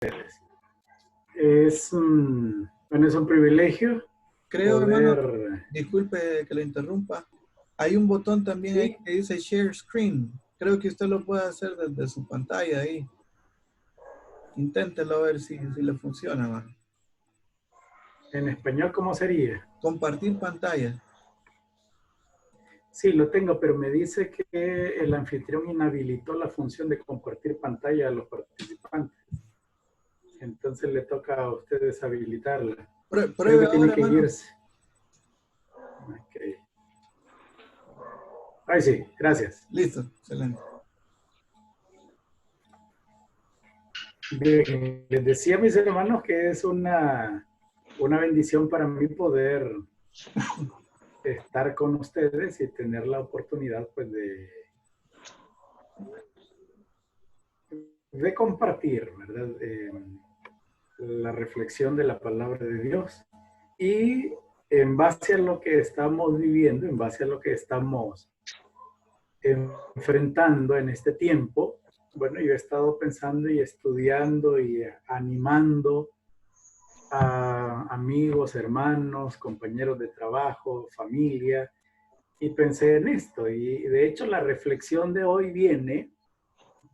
Bueno, es un privilegio Creo, hermano, poder... disculpe que le interrumpa. Hay un botón también ahí Sí, que dice Share Screen. Creo que usted lo puede hacer desde su pantalla ahí. Inténtelo a ver si le funciona, man. en español, ¿cómo sería? Compartir pantalla. Sí, lo tengo, pero me dice que el anfitrión inhabilitó la función de compartir pantalla a los participantes. Entonces le toca a ustedes habilitarla. Creo Pruebe que tienen ahora, que hermano. irse. Okay. Ay, sí, gracias. Listo, excelente. Bien, les decía a mis hermanos que es una bendición para mí poder estar con ustedes y tener la oportunidad pues de compartir, ¿verdad? La reflexión de la palabra de Dios. Y en base a lo que estamos viviendo, en base a lo que estamos enfrentando en este tiempo, bueno, yo he estado pensando y estudiando y animando a amigos, hermanos, compañeros de trabajo, familia, y pensé en esto. Y de hecho la reflexión de hoy viene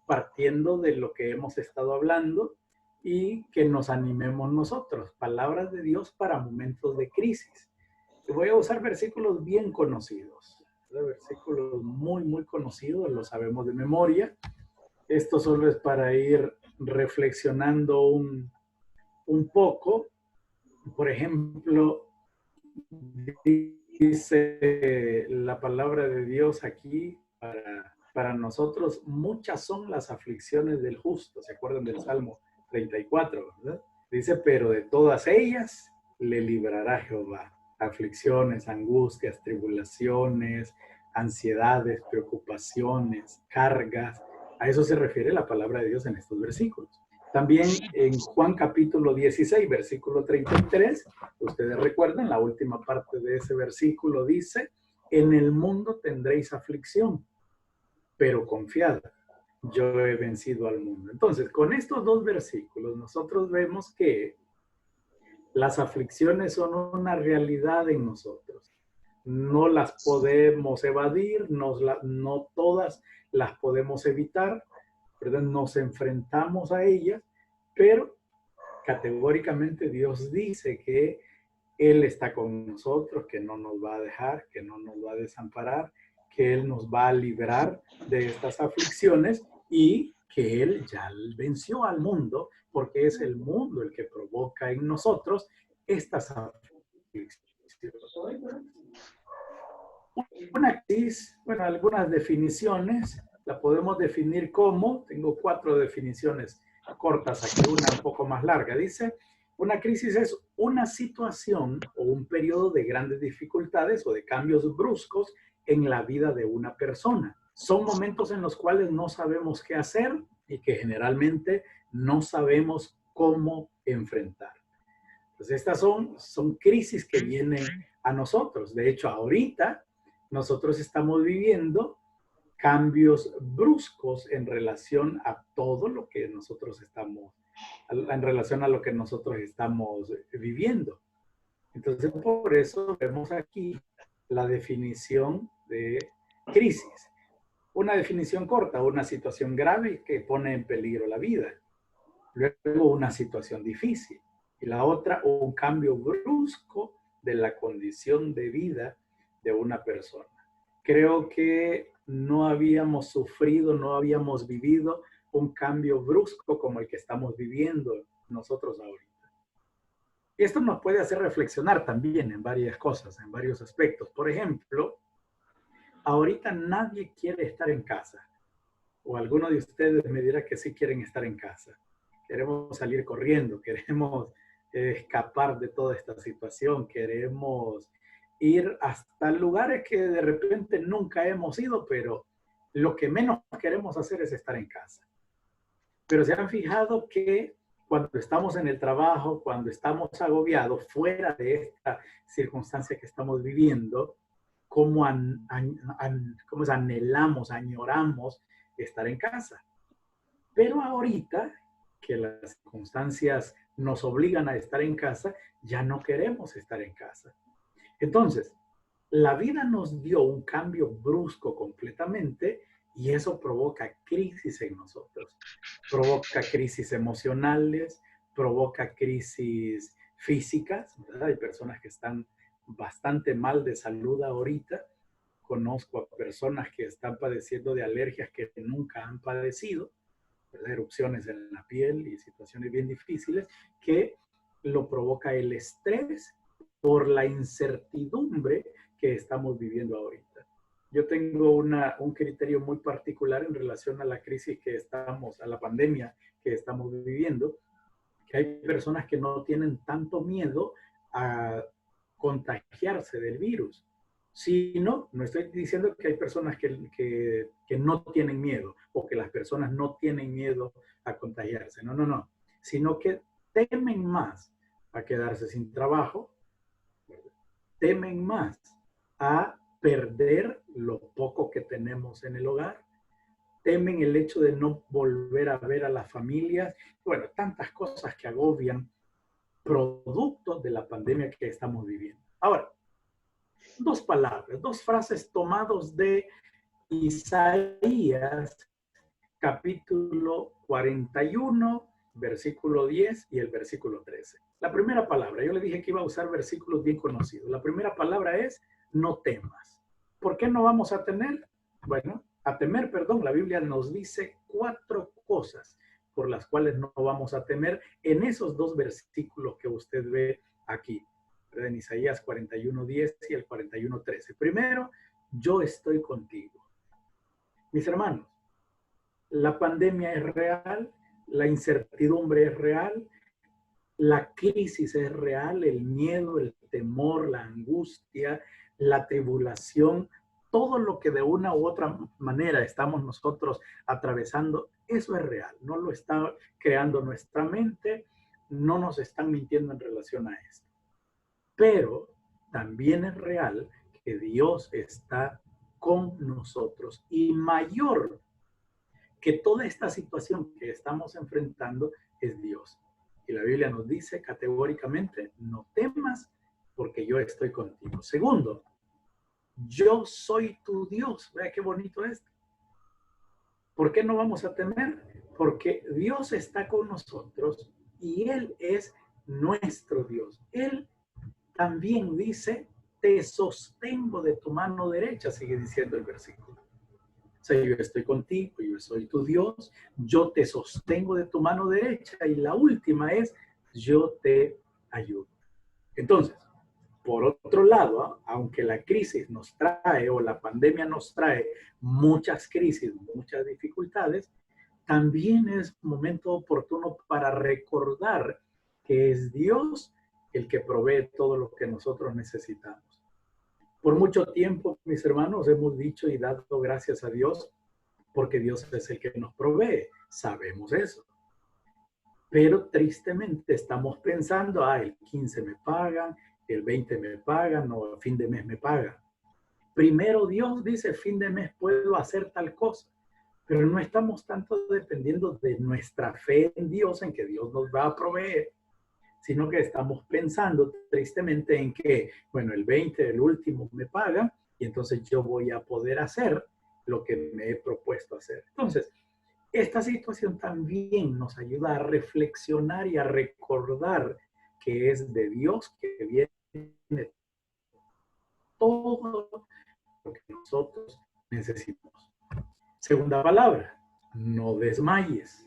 partiendo de lo que hemos estado hablando y que nos animemos nosotros. Palabras de Dios para momentos de crisis. Y voy a usar versículos bien conocidos, versículos muy, muy conocidos, los sabemos de memoria. Esto solo es para ir reflexionando un poco. Por ejemplo, dice la palabra de Dios aquí para nosotros, muchas son las aflicciones del justo. ¿Se acuerdan del Salmo 34, verdad? Dice, pero de todas ellas le librará Jehová. Aflicciones, angustias, tribulaciones, ansiedades, preocupaciones, cargas. A eso se refiere la palabra de Dios en estos versículos. También en Juan capítulo 16, versículo 33, ustedes recuerdan, la última parte de ese versículo dice, en el mundo tendréis aflicción, pero confiad, yo he vencido al mundo. Entonces, con estos dos versículos, nosotros vemos que las aflicciones son una realidad en nosotros. No las podemos evadir, no todas las podemos evitar, ¿verdad? Nos enfrentamos a ellas, pero categóricamente Dios dice que Él está con nosotros, que no nos va a dejar, que no nos va a desamparar, que Él nos va a librar de estas aflicciones y que Él ya venció al mundo, porque es el mundo el que provoca en nosotros estas aflicciones. Una crisis, bueno, algunas definiciones la podemos definir como, tengo 4 definiciones cortas aquí, una un poco más larga. Dice, una crisis es una situación o un periodo de grandes dificultades o de cambios bruscos en la vida de una persona. Son momentos en los cuales no sabemos qué hacer y que generalmente no sabemos cómo enfrentar. Pues estas son crisis que vienen a nosotros. De hecho, ahorita nosotros estamos viviendo cambios bruscos en relación a todo lo que nosotros estamos, en relación a lo que nosotros estamos viviendo. Entonces, por eso vemos aquí la definición de crisis. Una definición corta, una situación grave que pone en peligro la vida. Luego, una situación difícil. Y la otra, un cambio brusco de la condición de vida de una persona. Creo que no habíamos sufrido, no habíamos vivido un cambio brusco como el que estamos viviendo nosotros ahorita. Y esto nos puede hacer reflexionar también en varias cosas, en varios aspectos. Por ejemplo, ahorita nadie quiere estar en casa. O alguno de ustedes me dirá que sí quieren estar en casa. Queremos salir corriendo, queremos escapar de toda esta situación, queremos ir hasta lugares que de repente nunca hemos ido, pero lo que menos queremos hacer es estar en casa. Pero se han fijado que cuando estamos en el trabajo, cuando estamos agobiados, fuera de esta circunstancia que estamos viviendo, cómo anhelamos, añoramos estar en casa. Pero ahorita que las circunstancias nos obligan a estar en casa, ya no queremos estar en casa. Entonces, la vida nos dio un cambio brusco completamente y eso provoca crisis en nosotros. Provoca crisis emocionales, provoca crisis físicas, ¿verdad? Hay personas que están bastante mal de salud ahorita. Conozco a personas que están padeciendo de alergias que nunca han padecido, ¿verdad? Erupciones en la piel y situaciones bien difíciles que lo provoca el estrés por la incertidumbre que estamos viviendo ahorita. Yo tengo un criterio muy particular en relación a la crisis que estamos, a la pandemia que estamos viviendo, que hay personas que no tienen tanto miedo a contagiarse del virus. Si no, no estoy diciendo que hay personas que no tienen miedo o que las personas no tienen miedo a contagiarse. No, no, no. Sino que temen más a quedarse sin trabajo, temen más a perder lo poco que tenemos en el hogar, temen el hecho de no volver a ver a las familias, bueno, tantas cosas que agobian producto de la pandemia que estamos viviendo. Ahora, dos palabras, dos frases tomados de Isaías, capítulo 41, versículo 10 y el versículo 13. La primera palabra, yo le dije que iba a usar versículos bien conocidos. La primera palabra es no temas. ¿Por qué no vamos a tener? Bueno, a temer, perdón, la Biblia nos dice 4 cosas por las cuales no vamos a temer en esos 2 versículos que usted ve aquí, en Isaías 41:10 y el 41:13. Primero, yo estoy contigo. Mis hermanos, la pandemia es real, la incertidumbre es real, la crisis es real, el miedo, el temor, la angustia, la tribulación, todo lo que de una u otra manera estamos nosotros atravesando, eso es real, no lo está creando nuestra mente, no nos están mintiendo en relación a esto. Pero también es real que Dios está con nosotros y mayor que toda esta situación que estamos enfrentando es Dios. Y la Biblia nos dice categóricamente, no temas porque yo estoy contigo. Segundo, yo soy tu Dios. Vea qué bonito es. ¿Por qué no vamos a temer? Porque Dios está con nosotros y Él es nuestro Dios. Él también dice, te sostengo de tu mano derecha, sigue diciendo el versículo. O sea, yo estoy contigo, yo soy tu Dios, yo te sostengo de tu mano derecha y la última es, yo te ayudo. Entonces, por otro lado, aunque la crisis nos trae o la pandemia nos trae muchas crisis, muchas dificultades, también es momento oportuno para recordar que es Dios el que provee todo lo que nosotros necesitamos. Por mucho tiempo, mis hermanos, hemos dicho y dado gracias a Dios porque Dios es el que nos provee. Sabemos eso. Pero tristemente estamos pensando, el 15 me pagan, el 20 me pagan, o a fin de mes me pagan. Primero Dios dice, fin de mes puedo hacer tal cosa, pero no estamos tanto dependiendo de nuestra fe en Dios, en que Dios nos va a proveer, sino que estamos pensando tristemente en que, bueno, el 20, el último me paga, y entonces yo voy a poder hacer lo que me he propuesto hacer. Entonces, esta situación también nos ayuda a reflexionar y a recordar que es de Dios que viene todo lo que nosotros necesitamos. Segunda palabra, no desmayes.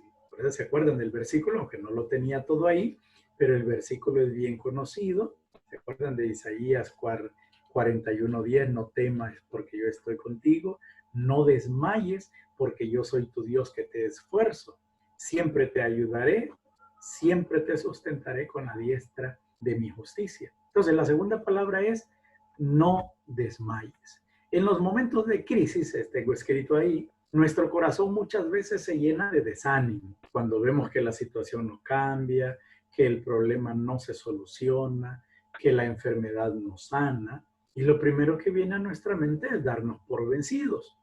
¿Se acuerdan del versículo? Aunque no lo tenía todo ahí, pero el versículo es bien conocido. ¿Se acuerdan de Isaías 41:10? No temas porque yo estoy contigo. No desmayes porque yo soy tu Dios que te esfuerzo. Siempre te ayudaré, siempre te sustentaré con la diestra de mi justicia. Entonces, la segunda palabra es no desmayes. En los momentos de crisis, tengo escrito ahí, nuestro corazón muchas veces se llena de desánimo cuando vemos que la situación no cambia, que el problema no se soluciona, que la enfermedad no sana. Y lo primero que viene a nuestra mente es darnos por vencidos.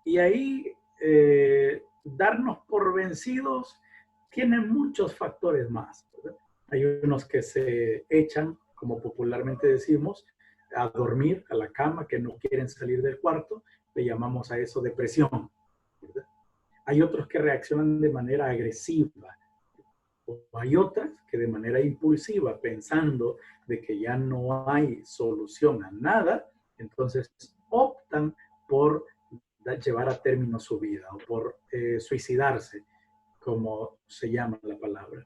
Y ahí, darnos por vencidos tiene muchos factores más, ¿verdad? Hay unos que se echan, como popularmente decimos, a dormir, a la cama, que no quieren salir del cuarto, le llamamos a eso depresión, ¿verdad? Hay otros que reaccionan de manera agresiva, o hay otras que de manera impulsiva, pensando de que ya no hay solución a nada, entonces optan por llevar a término su vida o por suicidarse, como se llama la palabra.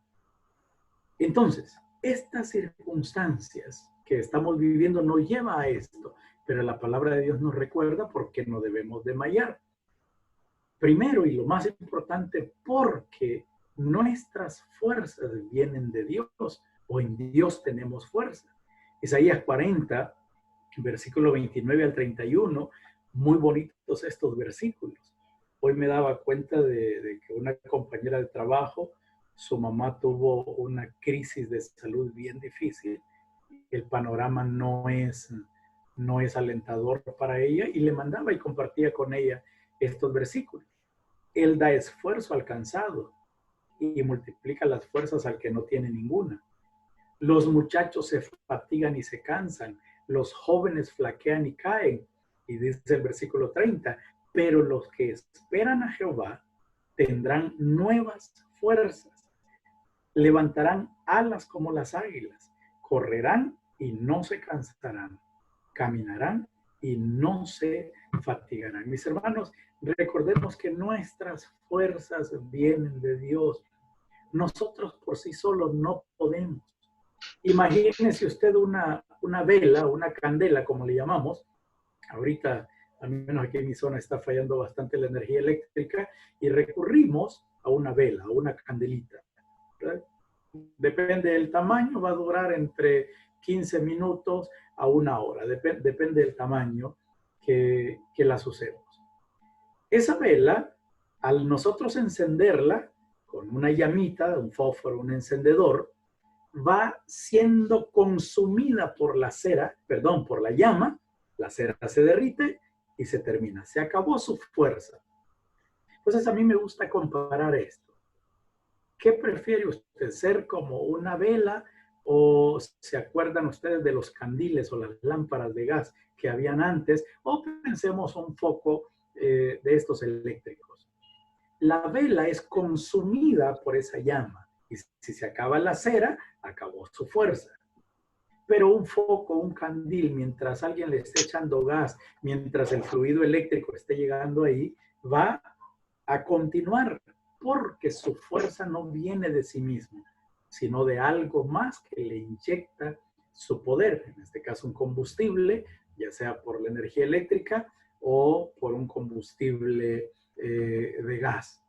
Entonces, estas circunstancias que estamos viviendo nos lleva a esto, pero la palabra de Dios nos recuerda por qué no debemos desmayar. Primero y lo más importante, porque nuestras fuerzas vienen de Dios o en Dios tenemos fuerza. Isaías 40, versículo 29 al 31, muy bonitos estos versículos. Hoy me daba cuenta de que una compañera de trabajo, su mamá tuvo una crisis de salud bien difícil. El panorama no es alentador para ella y le mandaba y compartía con ella estos versículos. Él da esfuerzo al cansado y multiplica las fuerzas al que no tiene ninguna. Los muchachos se fatigan y se cansan, los jóvenes flaquean y caen. Y dice el versículo 30, pero los que esperan a Jehová tendrán nuevas fuerzas, levantarán alas como las águilas, correrán y no se cansarán, caminarán y no se fatigarán. Mis hermanos, recordemos que nuestras fuerzas vienen de Dios. Nosotros por sí solos no podemos. Imagínese usted una vela, una candela, como le llamamos. Ahorita, al menos aquí en mi zona, está fallando bastante la energía eléctrica y recurrimos a una vela, a una candelita, ¿verdad? Depende del tamaño, va a durar entre 15 minutos a una hora. Depende del tamaño que las usemos. Esa vela, al nosotros encenderla con una llamita, un fósforo, un encendedor, va siendo consumida por la cera, perdón, por la llama, la cera se derrite y se termina. Se acabó su fuerza. Entonces a mí me gusta comparar esto. ¿Qué prefiere usted, ser como una vela o se acuerdan ustedes de los candiles o las lámparas de gas que habían antes? O pensemos un foco de estos eléctricos. La vela es consumida por esa llama y si se acaba la cera, acabó su fuerza. Pero un foco, un candil, mientras alguien le esté echando gas, mientras el fluido eléctrico esté llegando ahí, va a continuar porque su fuerza no viene de sí mismo, sino de algo más que le inyecta su poder, en este caso un combustible, ya sea por la energía eléctrica o por un combustible de gas.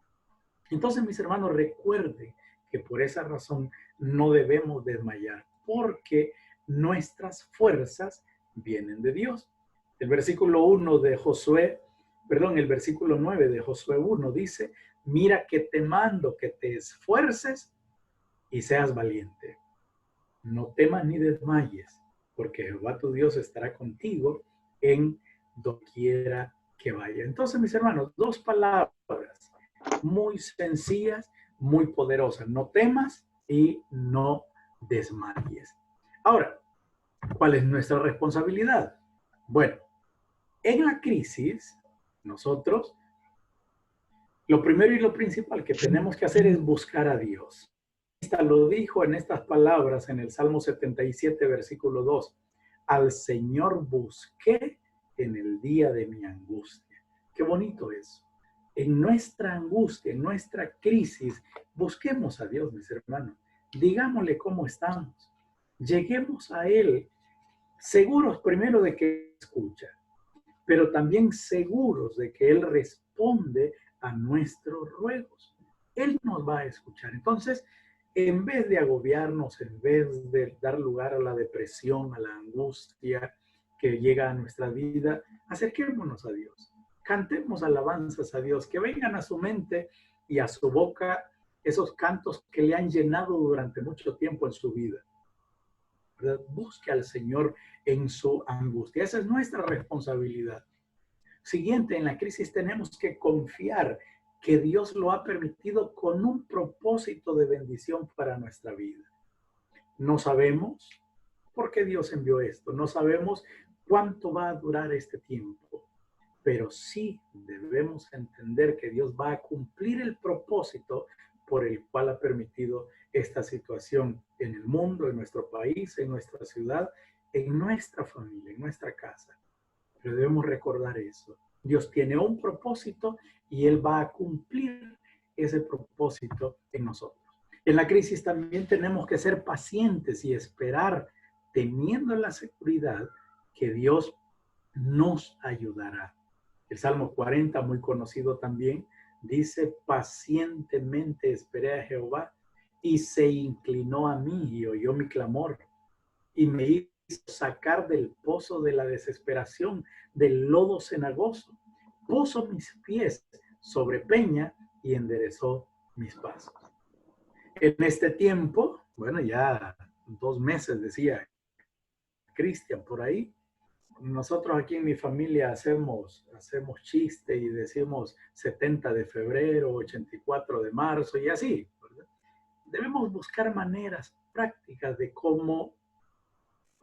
Entonces, mis hermanos, recuerden que por esa razón no debemos desmayar, porque nuestras fuerzas vienen de Dios. El versículo 1 de Josué, perdón, el versículo 9 de Josué 1 dice, mira que te mando que te esfuerces y seas valiente. No temas ni desmayes, porque Jehová tu Dios estará contigo en doquiera que vaya. Entonces, mis hermanos, dos palabras muy sencillas, muy poderosas. No temas y no desmayes. Ahora, ¿cuál es nuestra responsabilidad? Bueno, en la crisis, nosotros, lo primero y lo principal que tenemos que hacer es buscar a Dios. Lo dijo en estas palabras en el Salmo 77, versículo 2. Al Señor busqué en el día de mi angustia. Qué bonito eso. En nuestra angustia, en nuestra crisis, busquemos a Dios, mis hermanos. Digámosle cómo estamos. Lleguemos a Él, seguros primero de que escucha, pero también seguros de que Él responde a nuestros ruegos. Él nos va a escuchar. Entonces, en vez de agobiarnos, en vez de dar lugar a la depresión, a la angustia que llega a nuestra vida, acerquémonos a Dios. Cantemos alabanzas a Dios, que vengan a su mente y a su boca esos cantos que le han llenado durante mucho tiempo en su vida. ¿Verdad? Busque al Señor en su angustia. Esa es nuestra responsabilidad. Siguiente, en la crisis tenemos que confiar que Dios lo ha permitido con un propósito de bendición para nuestra vida. No sabemos por qué Dios envió esto, no sabemos cuánto va a durar este tiempo, pero sí debemos entender que Dios va a cumplir el propósito por el cual ha permitido esta situación en el mundo, en nuestro país, en nuestra ciudad, en nuestra familia, en nuestra casa. Pero debemos recordar eso. Dios tiene un propósito y Él va a cumplir ese propósito en nosotros. En la crisis también tenemos que ser pacientes y esperar, teniendo la seguridad que Dios nos ayudará. El Salmo 40, muy conocido también, dice: pacientemente esperé a Jehová y se inclinó a mí y oyó mi clamor y me hizo sacar del pozo de la desesperación, del lodo cenagoso. Puso mis pies sobre peña y enderezó mis pasos. En este tiempo, bueno, ya 2 meses, decía Cristian por ahí, nosotros aquí en mi familia hacemos chiste y decimos 70 de febrero, 84 de marzo y así, ¿verdad? Debemos buscar maneras prácticas de cómo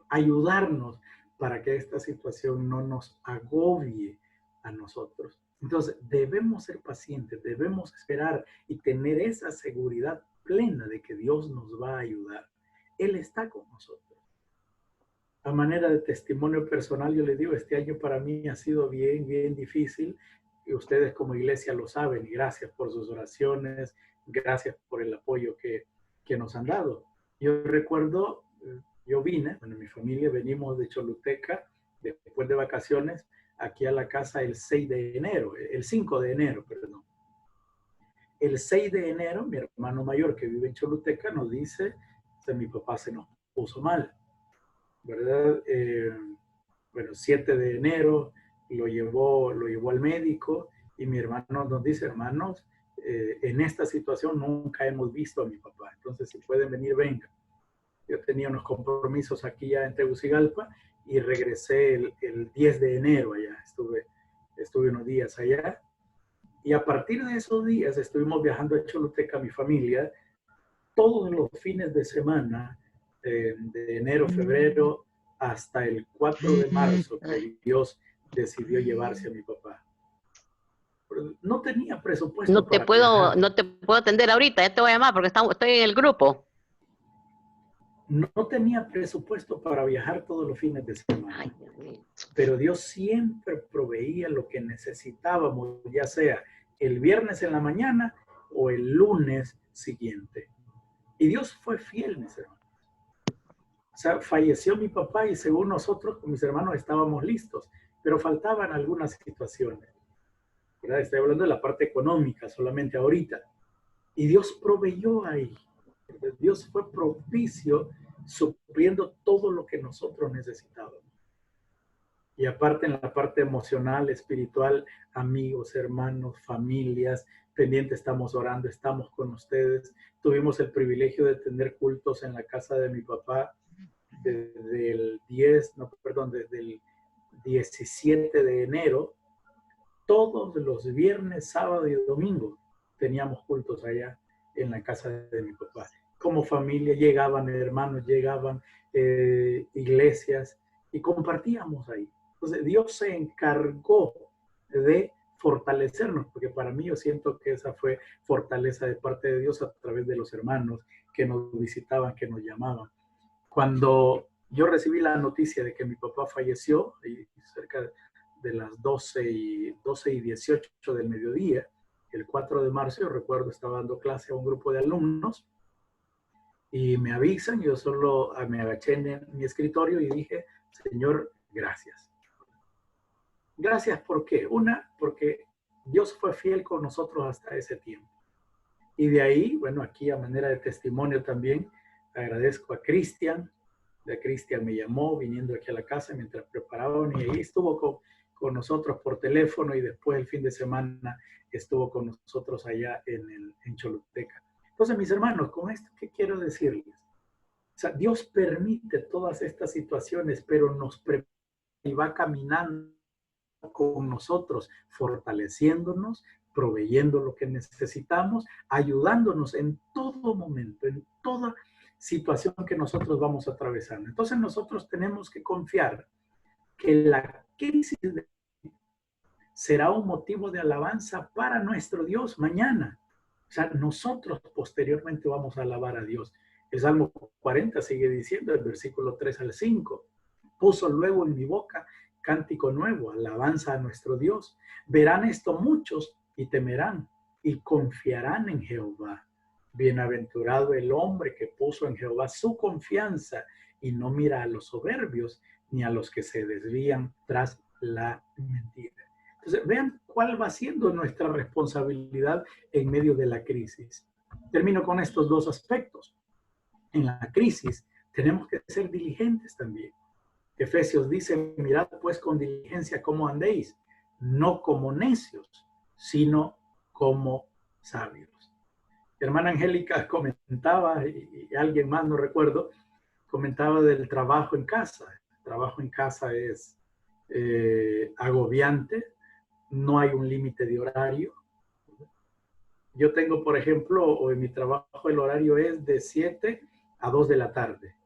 ayudarnos para que esta situación no nos agobie a nosotros. Entonces, debemos ser pacientes, debemos esperar y tener esa seguridad plena de que Dios nos va a ayudar. Él está con nosotros. A manera de testimonio personal, yo les digo, este año para mí ha sido bien, bien difícil, y ustedes como iglesia lo saben, y gracias por sus oraciones, gracias por el apoyo que nos han dado. Yo recuerdo, yo vine, bueno, mi familia venimos de Choluteca, después de vacaciones, aquí a la casa el 6 de enero, el 5 de enero, perdón. El 6 de enero, mi hermano mayor que vive en Choluteca nos dice que mi papá se nos puso mal, ¿verdad? Bueno, 7 de enero lo llevó al médico y mi hermano nos dice: hermanos, en esta situación nunca hemos visto a mi papá, entonces si pueden venir, vengan. Yo tenía unos compromisos aquí ya en Tegucigalpa y regresé el 10 de enero allá, estuve unos días allá, y a partir de esos días estuvimos viajando a Choluteca, mi familia, todos los fines de semana, de enero, febrero, hasta el 4 de marzo, que Dios decidió llevarse a mi papá. No tenía presupuesto para viajar. No te puedo atender ahorita, ya te voy a llamar porque estoy en el grupo. No tenía presupuesto para viajar todos los fines de semana. Pero Dios siempre proveía lo que necesitábamos, ya sea el viernes en la mañana o el lunes siguiente. Y Dios fue fiel, mis hermanos. O sea, falleció mi papá y según nosotros, con mis hermanos, estábamos listos, pero faltaban algunas situaciones, ¿verdad? Estoy hablando de la parte económica solamente ahorita. Y Dios proveyó ahí. Dios fue propicio, supliendo todo lo que nosotros necesitábamos. Y aparte en la parte emocional, espiritual, amigos, hermanos, familias, pendientes, estamos orando, estamos con ustedes. Tuvimos el privilegio de tener cultos en la casa de mi papá desde el 17 de enero. Todos los viernes, sábado y domingo teníamos cultos allá en la casa de mi papá. Como familia llegaban hermanos, llegaban iglesias y compartíamos ahí. Entonces Dios se encargó de fortalecernos, porque para mí yo siento que esa fue fortaleza de parte de Dios a través de los hermanos que nos visitaban, que nos llamaban. Cuando yo recibí la noticia de que mi papá falleció, cerca de las 12 y 18 del mediodía, el 4 de marzo, yo recuerdo, estaba dando clase a un grupo de alumnos y me avisan, yo solo me agaché en mi escritorio y dije: Señor, gracias. Gracias, ¿por qué? Porque Dios fue fiel con nosotros hasta ese tiempo. Y de ahí, bueno, aquí a manera de testimonio también, agradezco a Cristian. Cristian me llamó viniendo aquí a la casa mientras preparaban y ahí estuvo con nosotros por teléfono y después el fin de semana estuvo con nosotros allá en Choluteca. Entonces, mis hermanos, con esto, ¿qué quiero decirles? O sea, Dios permite todas estas situaciones, pero nos prepara y va caminando con nosotros, fortaleciéndonos proveyendo lo que necesitamos, ayudándonos en todo momento, en toda situación que nosotros vamos atravesando. Entonces nosotros tenemos que confiar que la crisis será un motivo de alabanza para nuestro Dios mañana. O sea, nosotros posteriormente vamos a alabar a Dios. El Salmo 40 sigue diciendo, el versículo 3 al 5, puso luego en mi boca cántico nuevo, alabanza a nuestro Dios. Verán esto muchos y temerán y confiarán en Jehová. Bienaventurado el hombre que puso en Jehová su confianza y no mira a los soberbios ni a los que se desvían tras la mentira. Entonces, vean cuál va siendo nuestra responsabilidad en medio de la crisis. Termino con estos dos aspectos. En la crisis tenemos que ser diligentes también. Efesios dice, mirad pues con diligencia cómo andéis, no como necios, sino como sabios. Mi hermana Angélica comentaba, y alguien más, no recuerdo, comentaba del trabajo en casa. El trabajo en casa es agobiante, no hay un límite de horario. Yo tengo, por ejemplo, o en mi trabajo el horario es de 7 a 2 de la tarde.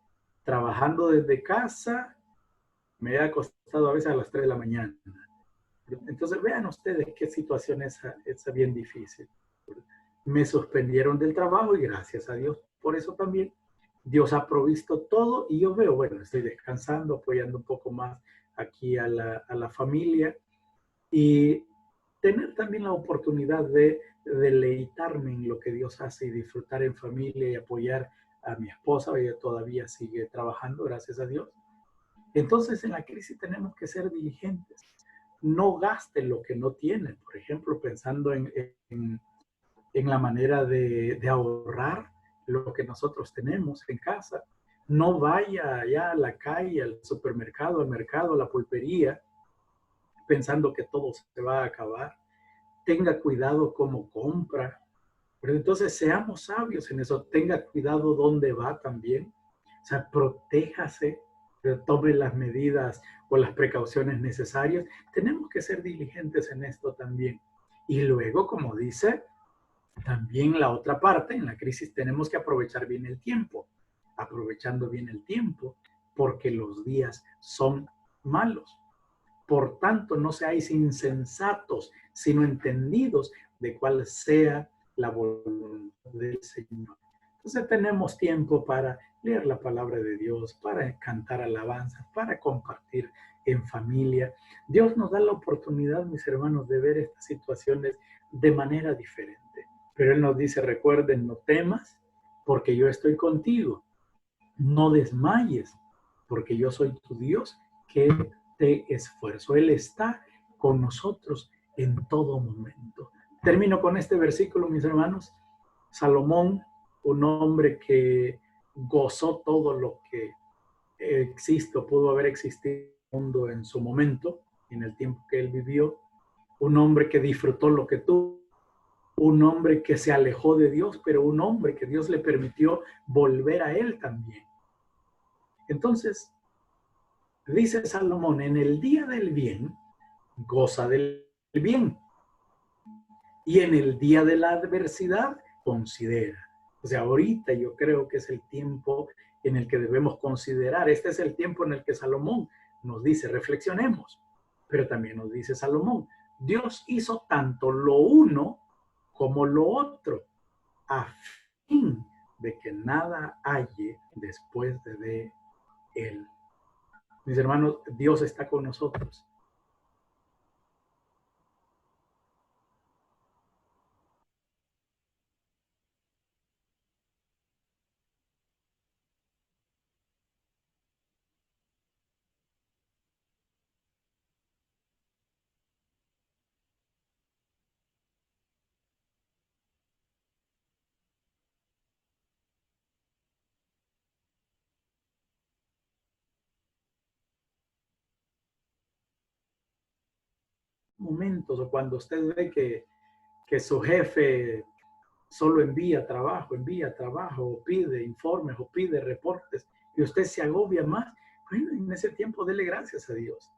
Trabajando desde casa, me ha acostado a veces a las 3 de la mañana. Entonces, vean ustedes qué situación es bien difícil. Me suspendieron del trabajo y gracias a Dios por eso también. Dios ha provisto todo y yo veo, bueno, estoy descansando, apoyando un poco más aquí a la familia y tener también la oportunidad de deleitarme en lo que Dios hace y disfrutar en familia y apoyar a mi esposa. Ella todavía sigue trabajando, gracias a Dios. Entonces, en la crisis tenemos que ser diligentes. No gasten lo que no tienen. Por ejemplo, pensando en la manera de ahorrar lo que nosotros tenemos en casa. No vaya allá a la calle, al supermercado, al mercado, a la pulpería, pensando que todo se va a acabar. Tenga cuidado cómo compra. Pero entonces seamos sabios en eso. Tenga cuidado dónde va también. O sea, protéjase, tome las medidas o las precauciones necesarias. Tenemos que ser diligentes en esto también. Y luego, como dice, también la otra parte, en la crisis tenemos que aprovechar bien el tiempo. Aprovechando bien el tiempo, porque los días son malos. Por tanto, no seáis insensatos, sino entendidos de cuál sea la voluntad del Señor. Entonces tenemos tiempo para leer la palabra de Dios, para cantar alabanzas, para compartir en familia. Dios nos da la oportunidad, mis hermanos, de ver estas situaciones de manera diferente. Pero Él nos dice, recuerden, no temas, porque yo estoy contigo. No desmayes, porque yo soy tu Dios, que te esfuerzo. Él está con nosotros en todo momento. Termino con este versículo, mis hermanos. Salomón, un hombre que gozó todo lo que existe o pudo haber existido en el mundo en su momento, en el tiempo que él vivió, un hombre que disfrutó lo que tuvo, un hombre que se alejó de Dios, pero un hombre que Dios le permitió volver a él también. Entonces, dice Salomón, en el día del bien, goza del bien. Y en el día de la adversidad, considera. O sea, ahorita yo creo que es el tiempo en el que debemos considerar. Este es el tiempo en el que Salomón nos dice, reflexionemos. Pero también nos dice Salomón, Dios hizo tanto lo uno como lo otro, a fin de que nada halle después de él. Mis hermanos, Dios está con nosotros. Momentos o cuando usted ve que su jefe solo envía trabajo, o pide informes, o pide reportes, y usted se agobia más, bueno, en ese tiempo dele gracias a Dios.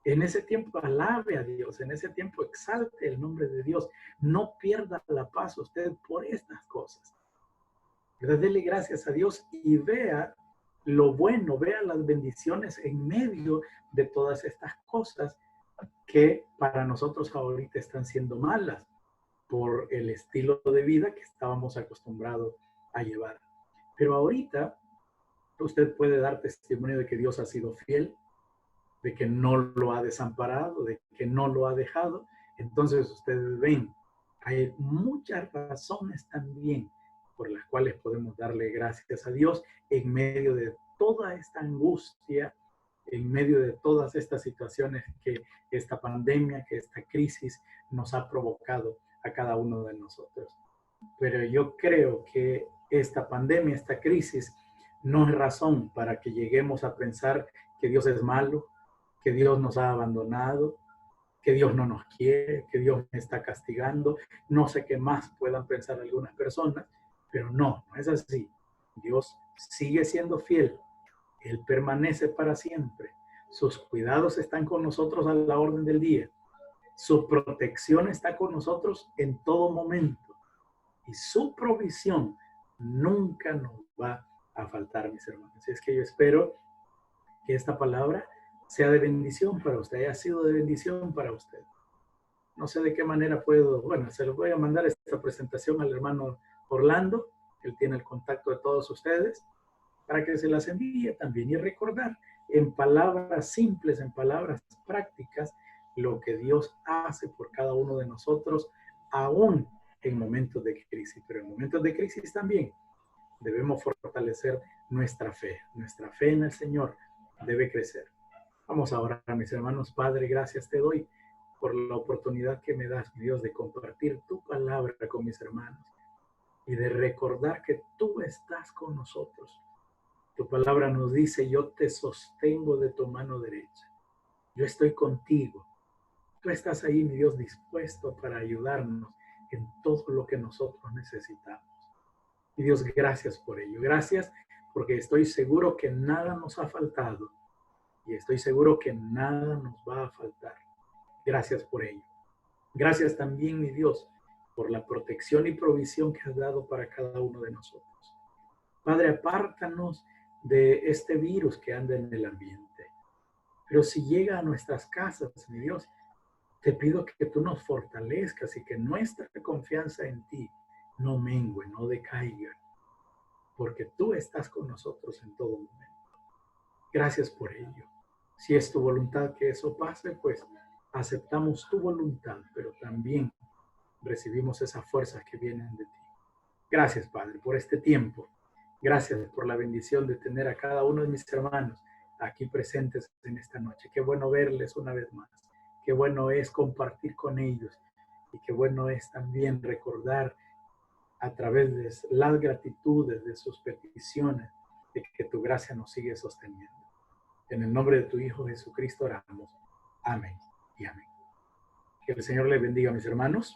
En ese tiempo alabe a Dios, en ese tiempo exalte el nombre de Dios. No pierda la paz usted por estas cosas. ¿Verdad? Dele gracias a Dios y vea lo bueno, vea las bendiciones en medio de todas estas cosas que para nosotros ahorita están siendo malas por el estilo de vida que estábamos acostumbrados a llevar. Pero ahorita usted puede dar testimonio de que Dios ha sido fiel, de que no lo ha desamparado, de que no lo ha dejado. Entonces ustedes ven, hay muchas razones también por las cuales podemos darle gracias a Dios en medio de toda esta angustia, en medio de todas estas situaciones que esta pandemia, que esta crisis nos ha provocado a cada uno de nosotros. Pero yo creo que esta pandemia, esta crisis, no es razón para que lleguemos a pensar que Dios es malo, que Dios nos ha abandonado, que Dios no nos quiere, que Dios me está castigando. No sé qué más puedan pensar algunas personas, pero no es así. Dios sigue siendo fiel. Él permanece para siempre. Sus cuidados están con nosotros a la orden del día. Su protección está con nosotros en todo momento. Y su provisión nunca nos va a faltar, mis hermanos. Así es que yo espero que esta palabra sea de bendición para usted, haya sido de bendición para usted. No sé de qué manera puedo, bueno, se lo voy a mandar esta presentación al hermano Orlando. Él tiene el contacto de todos ustedes para que se las envíe también y recordar en palabras simples, en palabras prácticas, lo que Dios hace por cada uno de nosotros, aún en momentos de crisis. Pero en momentos de crisis también debemos fortalecer nuestra fe. Nuestra fe en el Señor debe crecer. Vamos a orar, mis hermanos. Padre, gracias te doy por la oportunidad que me das, mi Dios, de compartir tu palabra con mis hermanos y de recordar que tú estás con nosotros. Tu palabra nos dice, yo te sostengo de tu mano derecha. Yo estoy contigo. Tú estás ahí, mi Dios, dispuesto para ayudarnos en todo lo que nosotros necesitamos. Y Dios, gracias por ello. Gracias porque estoy seguro que nada nos ha faltado. Y estoy seguro que nada nos va a faltar. Gracias por ello. Gracias también, mi Dios, por la protección y provisión que has dado para cada uno de nosotros. Padre, apártanos de este virus que anda en el ambiente. Pero si llega a nuestras casas, mi Dios, te pido que tú nos fortalezcas y que nuestra confianza en ti no mengue, no decaiga, porque tú estás con nosotros en todo momento. Gracias por ello. Si es tu voluntad que eso pase, pues aceptamos tu voluntad, pero también recibimos esas fuerzas que vienen de ti. Gracias, Padre, por este tiempo. Gracias por la bendición de tener a cada uno de mis hermanos aquí presentes en esta noche. Qué bueno verles una vez más. Qué bueno es compartir con ellos y qué bueno es también recordar a través de las gratitudes, de sus peticiones, de que tu gracia nos sigue sosteniendo. En el nombre de tu Hijo Jesucristo oramos. Amén y amén. Que el Señor les bendiga, mis hermanos,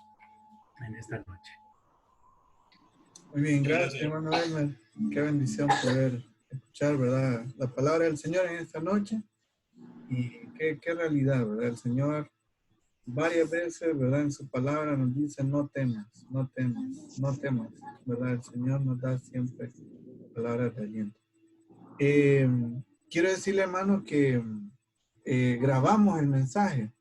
en esta noche. Muy bien, gracias, hermano Elmer. Qué bendición poder escuchar, ¿verdad?, la palabra del Señor en esta noche. Y qué realidad, ¿verdad? El Señor varias veces, ¿verdad?, en su palabra nos dice, no temas, no temas, no temas, ¿verdad? El Señor nos da siempre palabras de aliento. Quiero decirle, hermano, que grabamos el mensaje.